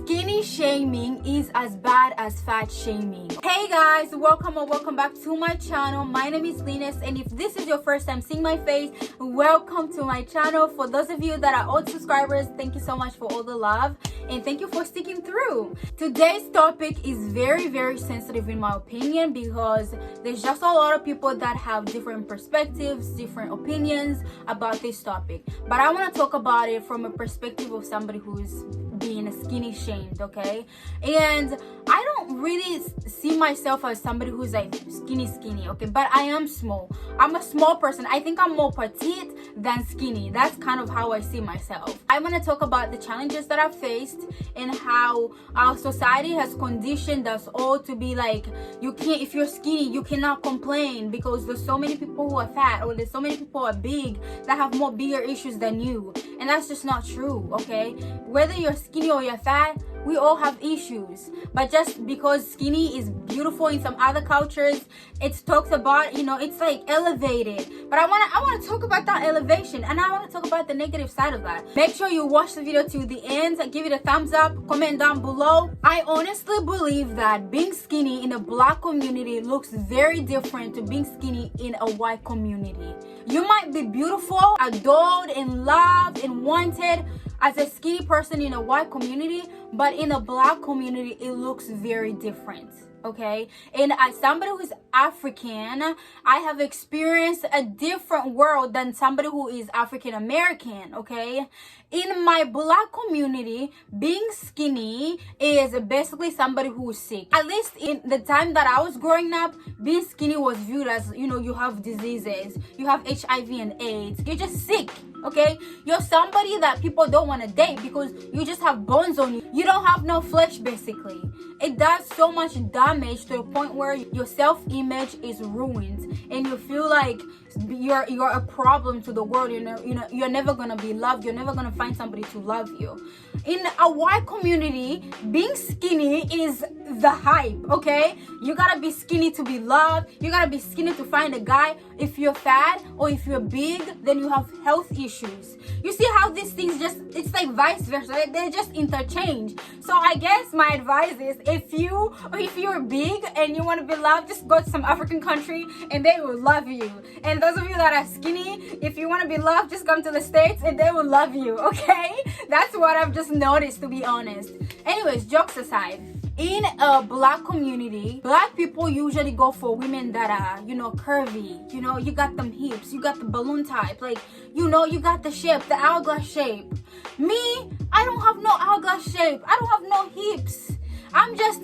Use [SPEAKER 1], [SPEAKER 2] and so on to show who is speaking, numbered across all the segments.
[SPEAKER 1] Skinny shaming is as bad as fat shaming. Hey guys, welcome back to my channel. My name is Linus, and if this is your first time seeing my face, welcome to my channel. For those of you that are old subscribers, thank you so much for all the love and thank you for sticking through. Today's topic is very sensitive in my opinion, because there's just a lot of people that have different perspectives, different opinions about this topic, but I want to talk about it from a perspective of somebody who's being skinny shamed, okay? And I don't really see myself as somebody who's like skinny, okay? But I am small. I'm a small person. I think I'm more petite than skinny. That's kind of how I see myself. I want to talk about the challenges that I've faced and how our society has conditioned us all to be like, you can't, if you're skinny, you cannot complain because there's so many people who are fat, or there's so many people who are big that have more bigger issues than you. And that's just not true, okay? Whether you're skinny or you're fat, we all have issues. But just because skinny is beautiful in some other cultures, it's talked about, you know, it's like elevated. But I want to talk about that elevation, and I want to talk about the negative side of that. Make sure you watch the video to the end, give it a thumbs up, comment down below. I honestly believe that being skinny in a black community looks very different to being skinny in a white community. You might be beautiful, adored, and loved, and wanted as a skinny person in a white community, but in a black community it looks very different, okay? And as somebody who's African, I have experienced a different world than somebody who is African American, okay? In my black community, being skinny is basically somebody who is sick. At least in the time that I was growing up, being skinny was viewed as, you know, you have diseases, you have HIV and AIDS, you're just sick, okay? You're somebody that people don't want to date because you just have bones on you. You don't have no flesh, basically. It does so much damage to the point where your self-image is ruined and you feel like you're a problem to the world. You're never gonna be loved. You're never gonna find somebody to love you. In a white community, being skinny is the hype, okay? You gotta be skinny to be loved. You gotta be skinny to find a guy. If you're fat or if you're big, then you have health issues. You see how these things it's like vice versa. They just interchange. So I guess my advice is, if you're big and you want to be loved, just go to some African country and they will love you. And those of you that are skinny, if you want to be loved, just come to the States and they will love you, okay? That's what I've just noticed, to be honest. Anyways, jokes aside, in a black community, black people usually go for women that are, you know, curvy. You know, you got them hips, you got the balloon type, like, you know, you got the shape, the hourglass shape. Me, I don't have no hourglass shape. I don't have no hips. I'm just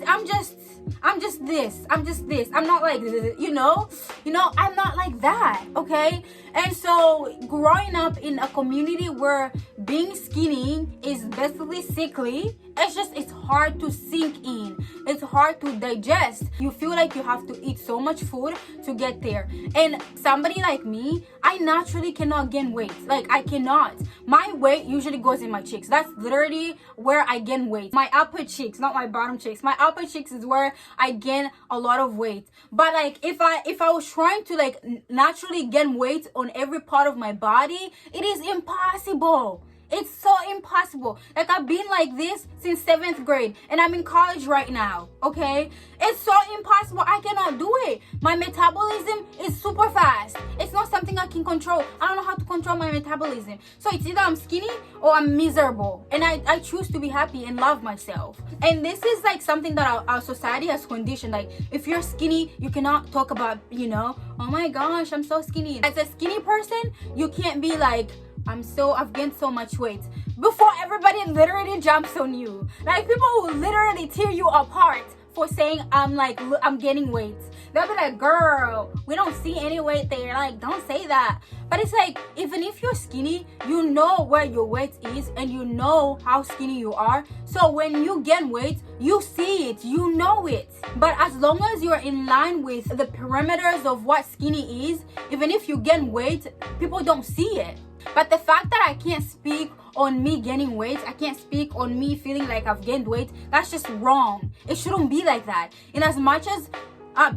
[SPEAKER 1] this. I'm not like, you know, I'm not like that, okay? And so growing up in a community where being skinny is basically sickly, it's hard to sink in. It's hard to digest. You feel like you have to eat so much food to get there. And somebody like me, I naturally cannot gain weight. Like, I cannot. My weight usually goes in my cheeks. That's literally where I gain weight. My upper cheeks, not my bottom cheeks. My upper cheeks is where I gain a lot of weight. But like, if I was trying to like naturally gain weight on every part of my body, it is impossible. It's so impossible. Like, I've been like this since 7th grade and I'm in college right now, okay? It's so impossible. I cannot do it. My metabolism is super fast. It's not something I can control. I don't know how to control my metabolism. So it's either I'm skinny or I'm miserable. And I choose to be happy and love myself. And this is like something that our society has conditioned. Like, if you're skinny, you cannot talk about, you know, oh my gosh, I'm so skinny. As a skinny person, you can't be like, I've gained so much weight, before everybody literally jumps on you. Like, people will literally tear you apart for saying I'm gaining weight. They'll be like, girl, we don't see any weight there. Like, don't say that. But it's like, even if you're skinny, you know where your weight is and you know how skinny you are. So when you gain weight, you see it, you know it. But as long as you're in line with the parameters of what skinny is, even if you gain weight, people don't see it. But the fact that I can't speak on me gaining weight, I can't speak on me feeling like I've gained weight, that's just wrong. It shouldn't be like that. In as much as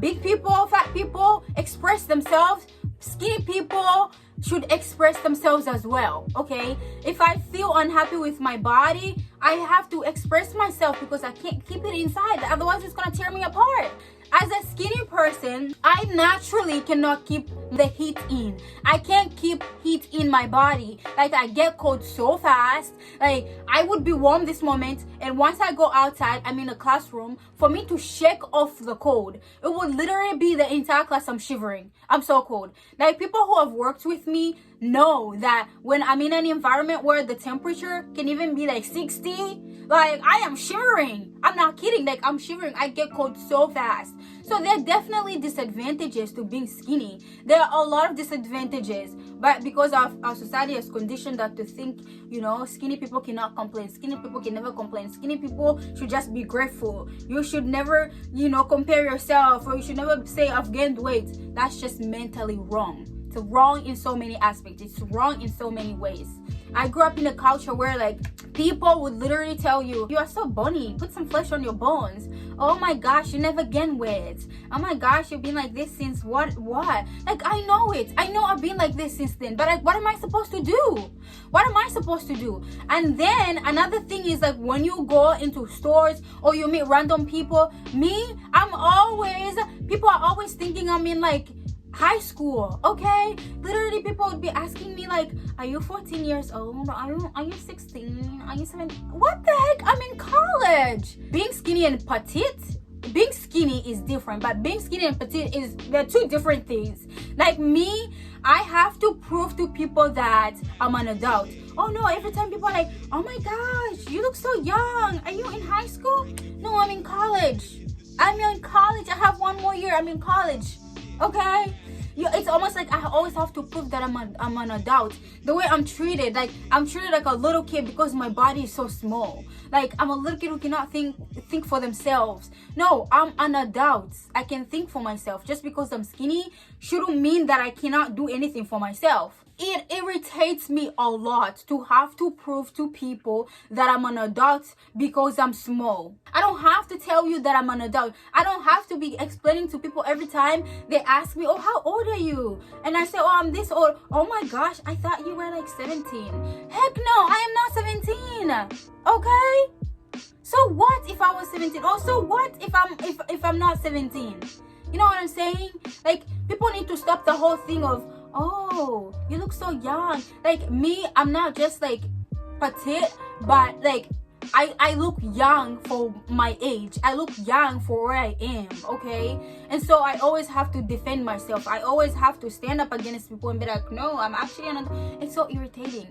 [SPEAKER 1] big people, fat people express themselves, skinny people should express themselves as well. Okay, if I feel unhappy with my body, I have to express myself because I can't keep it inside, otherwise it's gonna tear me apart. As a skinny person, I naturally cannot keep the heat in. I can't keep heat in my body. Like, I get cold so fast. Like, I would be warm this moment, and once I go outside, I'm in a classroom, for me to shake off the cold, it would literally be the entire class I'm shivering. I'm so cold. Like, people who have worked with me know that when I'm in an environment where the temperature can even be like 60, like, I am shivering. I'm not kidding. Like, I'm shivering. I get cold so fast. So there are definitely disadvantages to being skinny. There are a lot of disadvantages, but because our society has conditioned us to think, you know, skinny people cannot complain. Skinny people can never complain. Skinny people should just be grateful. You should never, you know, compare yourself, or you should never say I've gained weight. That's just mentally wrong. It's wrong in so many aspects. It's wrong in so many ways. I grew up in a culture where, like, people would literally tell you, you are so bony, put some flesh on your bones. Oh my gosh, you never gain weight. Oh my gosh, you've been like this since what? Like, I know it. I know I've been like this since then, but like, what am I supposed to do? What am I supposed to do? And then another thing is, like, when you go into stores or you meet random people, people are always thinking I'm in, like, high school. Okay, literally people would be asking me, like, are you 14 years old? Are you 16? Are you 17? What the heck? I'm in college. Being skinny and petite, being skinny is different, but being skinny and petite they're two different things. Like me, I have to prove to people that I'm an adult. Oh no, every time people are like, oh my gosh, you look so young, are you in high school? No, I'm in college. I have 1 more year. I'm in college. Okay, it's almost like I always have to prove that I'm an adult. The way I'm treated like a little kid because my body is so small. Like, I'm a little kid who cannot think for themselves. No, I'm an adult. I can think for myself. Just because I'm skinny shouldn't mean that I cannot do anything for myself. It irritates me a lot to have to prove to people that I'm an adult because I'm small. I don't have to tell you that I'm an adult. I don't have to be explaining to people every time they ask me, oh, how old are you? And I say, oh, I'm this old. Oh my gosh, I thought you were like 17. Heck no, I am not 17. Okay? So what if I was 17? Also, what if I'm not 17? You know what I'm saying? Like, people need to stop the whole thing of, oh, you look so young. Like, me, I'm not just like petite, but like I look young for my age. I look young for where I am, okay? And so I always have to defend myself. I always have to stand up against people and be like, no, I'm actually it's so irritating.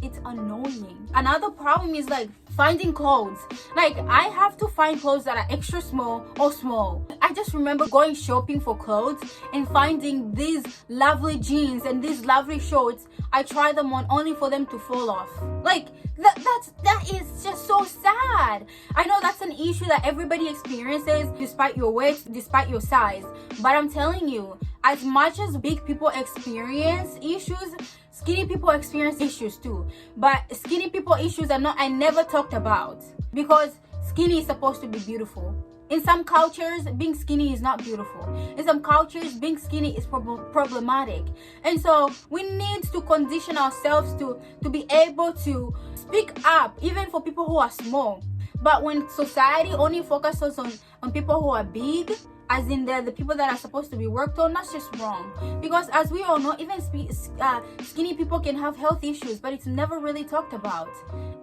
[SPEAKER 1] It's annoying. Another problem is, like, finding clothes. Like, I have to find clothes that are extra small or small. I just remember going shopping for clothes and finding these lovely jeans and these lovely shorts. I try them on only for them to fall off. Like, that is just so sad. I know that's an issue that everybody experiences, despite your weight, despite your size. But I'm telling you, as much as big people experience issues, skinny people experience issues too. But skinny people issues I never talked about, because skinny is supposed to be beautiful. In some cultures, being skinny is not beautiful. In some cultures, being skinny is problematic. And so we need to condition ourselves to be able to speak up, even for people who are small. But when society only focuses on people who are big, as in the people that are supposed to be worked on, that's just wrong. Because as we all know, even skinny people can have health issues, but it's never really talked about.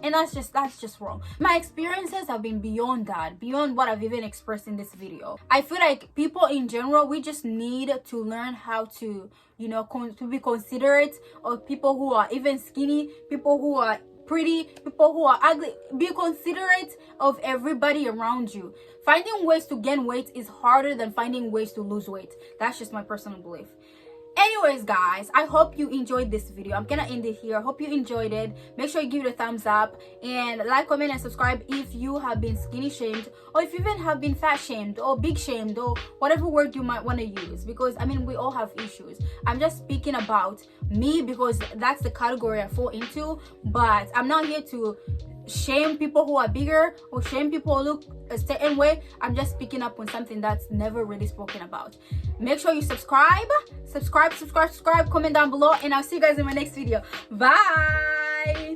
[SPEAKER 1] And that's just wrong. My experiences have been beyond that, beyond what I've even expressed in this video. I feel like people in general, we just need to learn how to, you know, to be considerate of people who are even skinny, people who are pretty, people who are ugly. Be considerate of everybody around you. Finding ways to gain weight is harder than finding ways to lose weight. That's just my personal belief. Anyways, guys, I hope you enjoyed this video. I'm gonna end it here. I hope you enjoyed it. Make sure you give it a thumbs up and like, comment, and subscribe if you have been skinny shamed, or if you even have been fat shamed or big shamed, or whatever word you might want to use, because I mean, we all have issues. I'm just speaking about me because that's the category I fall into, but I'm not here to shame people who are bigger or shame people who look a certain way. I'm just picking up on something that's never really spoken about. Make sure you subscribe, comment down below, and I'll see you guys in my next video. Bye.